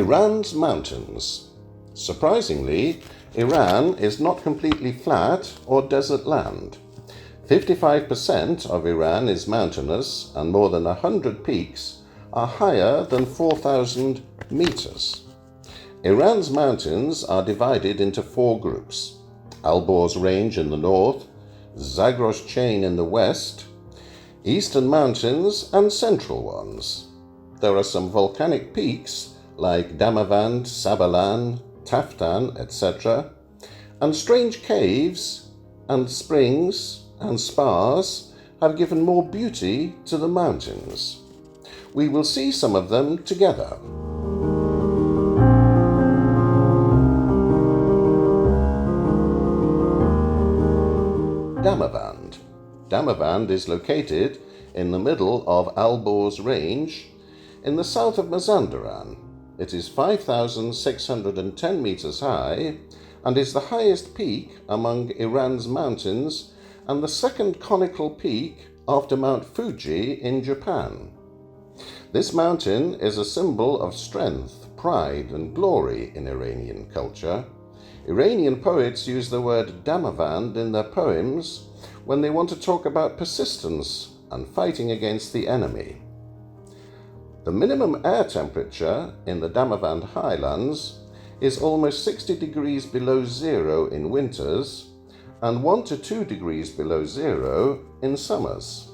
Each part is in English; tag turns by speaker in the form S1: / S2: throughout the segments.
S1: Iran's mountains. Surprisingly, Iran is not completely flat or desert land. 55% of Iran is mountainous, and more than 100 peaks are higher than 4,000 meters. Iran's mountains are divided into four groups: Alborz Range in the north, Zagros Chain in the west, Eastern Mountains, and central ones. There are some volcanic peaks like Damavand, Sabalan, Taftan, etc., and strange caves and springs and spas have given more beauty to the mountains. We will see some of them together. Damavand. Damavand is located in the middle of Alborz Range in the south of Mazandaran. It is 5,610 meters high and is the highest peak among Iran's mountains and the second conical peak after Mount Fuji in Japan. This mountain is a symbol of strength, pride, and glory in Iranian culture. Iranian poets use the word Damavand in their poems when they want to talk about persistence and fighting against the enemy. The minimum air temperature in the Damavand highlands is almost 60 degrees below zero in winters and 1 to 2 degrees below zero in summers.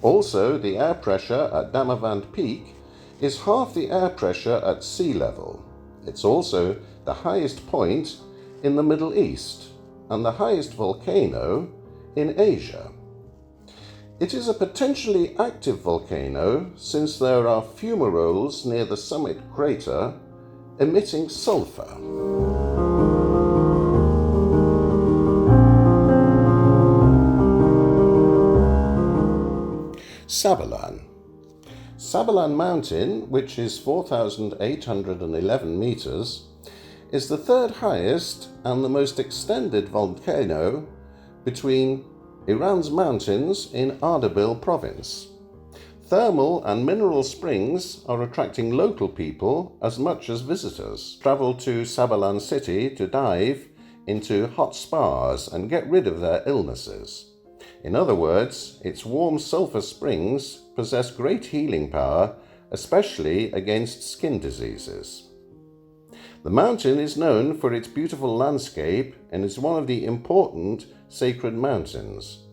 S1: Also, the air pressure at Damavand Peak is half the air pressure at sea level. It's also the highest point in the Middle East and the highest volcano in Asia. It is a potentially active volcano since there are fumaroles near the summit crater emitting sulfur. Sabalan. Sabalan Mountain, which is 4,811 meters, is the third highest and the most extended volcano between Iran's mountains in Ardabil province. Thermal and mineral springs are attracting local people as much as visitors travel to Sabalan city to dive into hot spas and get rid of their illnesses. In other words, its warm sulfur springs possess great healing power, especially against skin diseases. The mountain is known for its beautiful landscape and is one of the important sacred mountains.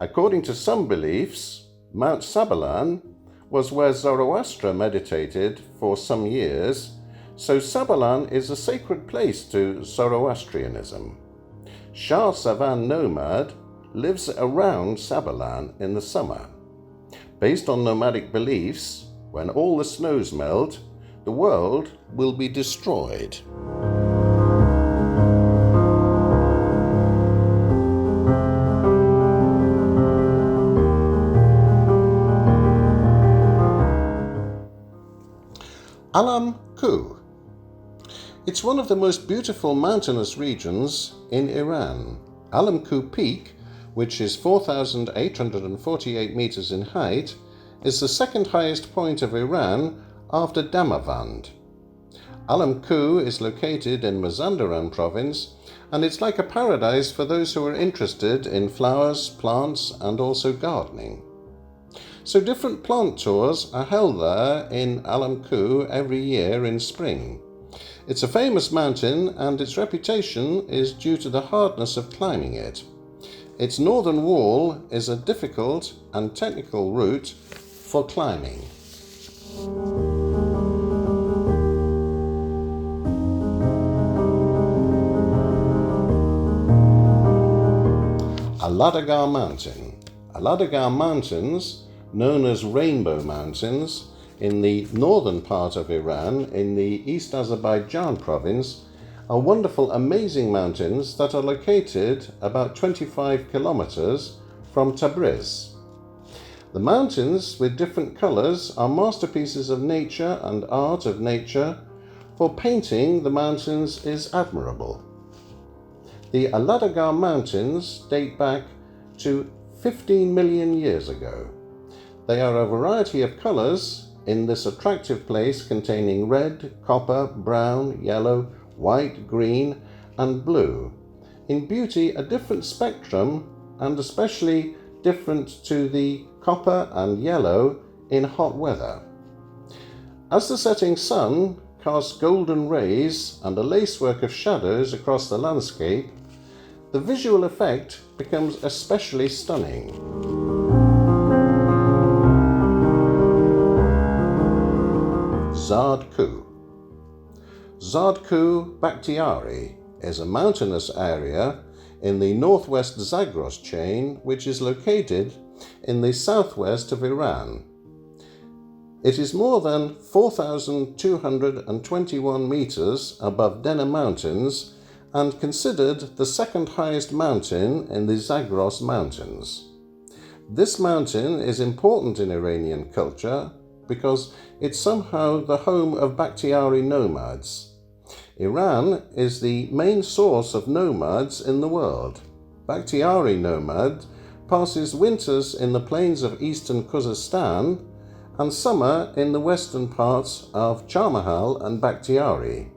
S1: According to some beliefs, Mount Sabalan was where Zoroaster meditated for some years, so Sabalan is a sacred place to Zoroastrianism. Shah Savan Nomad lives around Sabalan in the summer. Based on nomadic beliefs, when all the snows melt, the world will be destroyed. Alamku. It's one of the most beautiful mountainous regions in Iran. Alamku Peak, which is 4,848 meters in height, is the second highest point of Iran after Damavand. Alamku is located in Mazandaran province, and it's like a paradise for those who are interested in flowers, plants, and also gardening. So different plant tours are held there in Alamku every year in spring. It's a famous mountain, and its reputation is due to the hardness of climbing it. Its northern wall is a difficult and technical route for climbing. Aladdgar Mountain. Aladdgar Mountains, known as Rainbow Mountains, in the northern part of Iran, in the East Azerbaijan province, are wonderful, amazing mountains that are located about 25 kilometers from Tabriz. The mountains with different colors are masterpieces of nature and art of nature. For painting, the mountains is admirable. The Aladdgar Mountains date back to 15 million years ago. They are a variety of colors in this attractive place containing red, copper, brown, yellow, white, green, and blue. In beauty, a different spectrum, and especially different to the copper and yellow in hot weather. As the setting sun casts golden rays and a lacework of shadows across the landscape, the visual effect becomes especially stunning. Zardku. Zardku Bakhtiari is a mountainous area in the northwest Zagros chain, which is located in the southwest of Iran. It is more than 4,221 meters above Taftan Mountains and considered the second highest mountain in the Zagros Mountains. This mountain is important in Iranian culture because it's somehow the home of Bakhtiari nomads. Iran is the main source of nomads in the world. Bakhtiari nomad passes winters in the plains of eastern Kurdistan and summer in the western parts of Charmahal and Bakhtiari.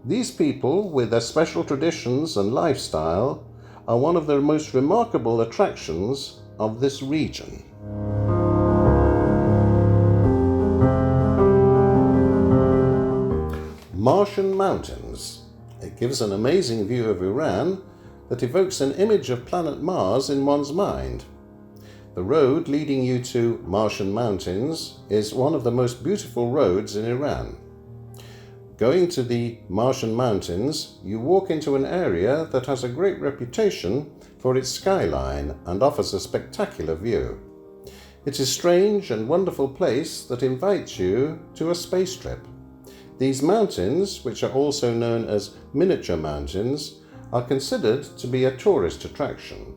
S1: These people, with their special traditions and lifestyle, are one of the most remarkable attractions of this region. Martian Mountains. It gives an amazing view of Iran that evokes an image of planet Mars in one's mind. The road leading you to Martian Mountains is one of the most beautiful roads in Iran. Going to the Martian Mountains, you walk into an area that has a great reputation for its skyline and offers a spectacular view. It's a strange and wonderful place that invites you to a space trip. These mountains, which are also known as miniature mountains, are considered to be a tourist attraction.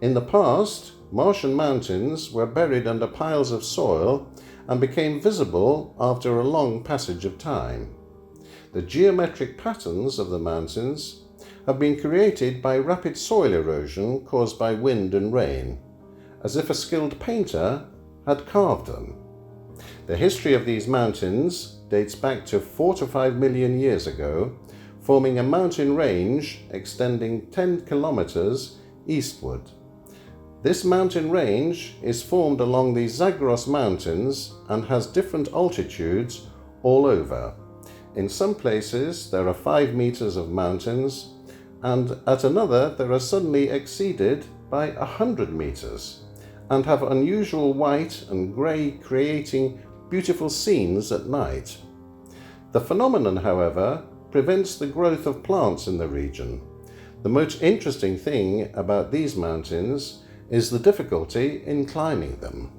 S1: In the past, Martian mountains were buried under piles of soil and became visible after a long passage of time. The geometric patterns of the mountains have been created by rapid soil erosion caused by wind and rain, as if a skilled painter had carved them. The history of these mountains dates back to 4 to 5 million years ago, forming a mountain range extending 10 kilometers eastward. This mountain range is formed along the Zagros Mountains and has different altitudes all over. In some places there are 5 meters of mountains, and at another there are suddenly exceeded by 100 meters, and have unusual white and grey, creating beautiful scenes at night. The phenomenon, however, prevents the growth of plants in the region. The most interesting thing about these mountains is the difficulty in climbing them.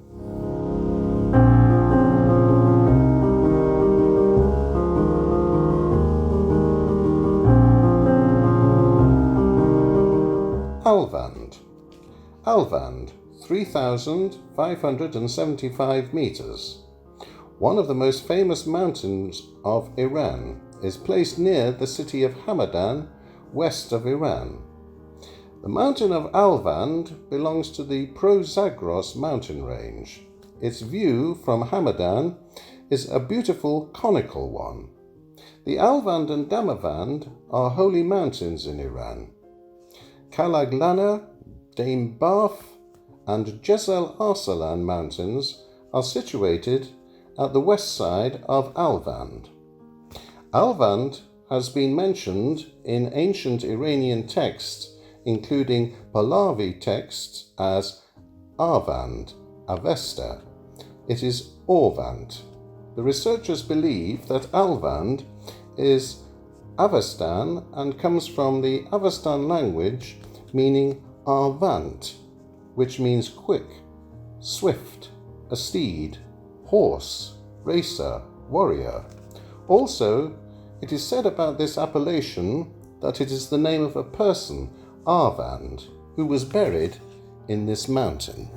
S1: Alvand, 3,575 meters. One of the most famous mountains of Iran, is placed near the city of Hamadan, west of Iran. The mountain of Alvand belongs to the Pro-Zagros mountain range. Its view from Hamadan is a beautiful conical one. The Alvand and Damavand are holy mountains in Iran. Kalaglana, Damebaf, and Jezal Arsalan mountains are situated at the west side of Alvand. Alvand has been mentioned in ancient Iranian texts, including Pahlavi texts, as Arvand, Avesta. It is Orvand. The researchers believe that Alvand is Avestan and comes from the Avestan language meaning Arvant, which means quick, swift, a steed, horse, racer, warrior. Also, it is said about this appellation that it is the name of a person, Arvand, who was buried in this mountain.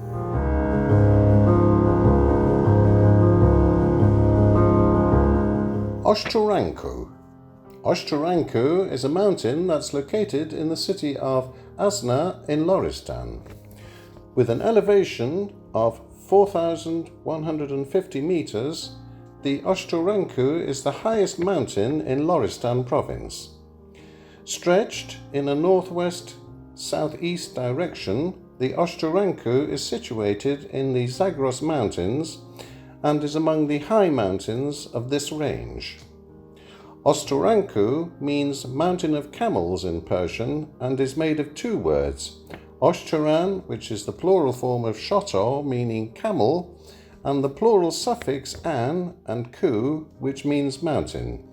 S1: Ashtaranku. Ashtaranku is a mountain that's located in the city of Asna in Loristan, with an elevation of 4,150 meters, the Ashtaranku is the highest mountain in Loristan province. Stretched in a northwest-southeast direction, the Ashtaranku is situated in the Zagros Mountains and is among the high mountains of this range. Ashtaranku means mountain of camels in Persian and is made of two words, Ashtaran, which is the plural form of shotor, meaning camel, and the plural suffix an and ku, which means mountain.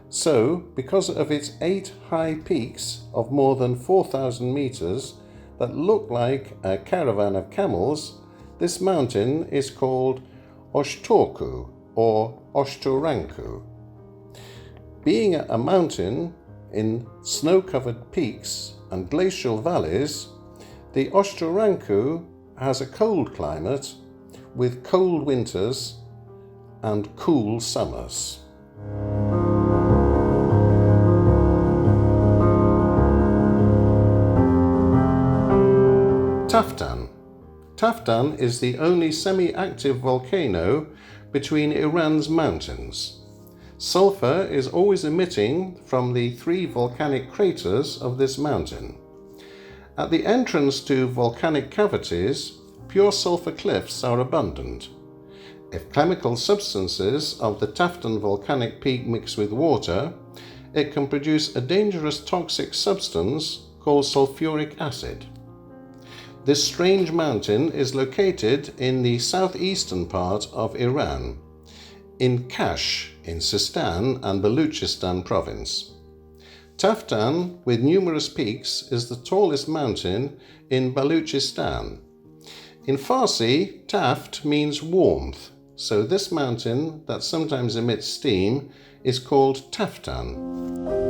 S1: So, because of its 8 high peaks of more than 4,000 meters that look like a caravan of camels, this mountain is called Ashtorku or Ashtaranku. Being a mountain in snow-covered peaks and glacial valleys, the Ashtaranku has a cold climate with cold winters and cool summers. Taftan. Taftan is the only semi-active volcano between Iran's mountains. Sulfur is always emitting from the 3 volcanic craters of this mountain. At the entrance to volcanic cavities, pure sulfur cliffs are abundant. If chemical substances of the Taftan volcanic peak mix with water, it can produce a dangerous toxic substance called sulfuric acid. This strange mountain is located in the southeastern part of Iran, in Kash, in Sistan and Baluchistan province. Taftan, with numerous peaks, is the tallest mountain in Baluchistan. In Farsi, Taft means warmth, so this mountain that sometimes emits steam is called Taftan.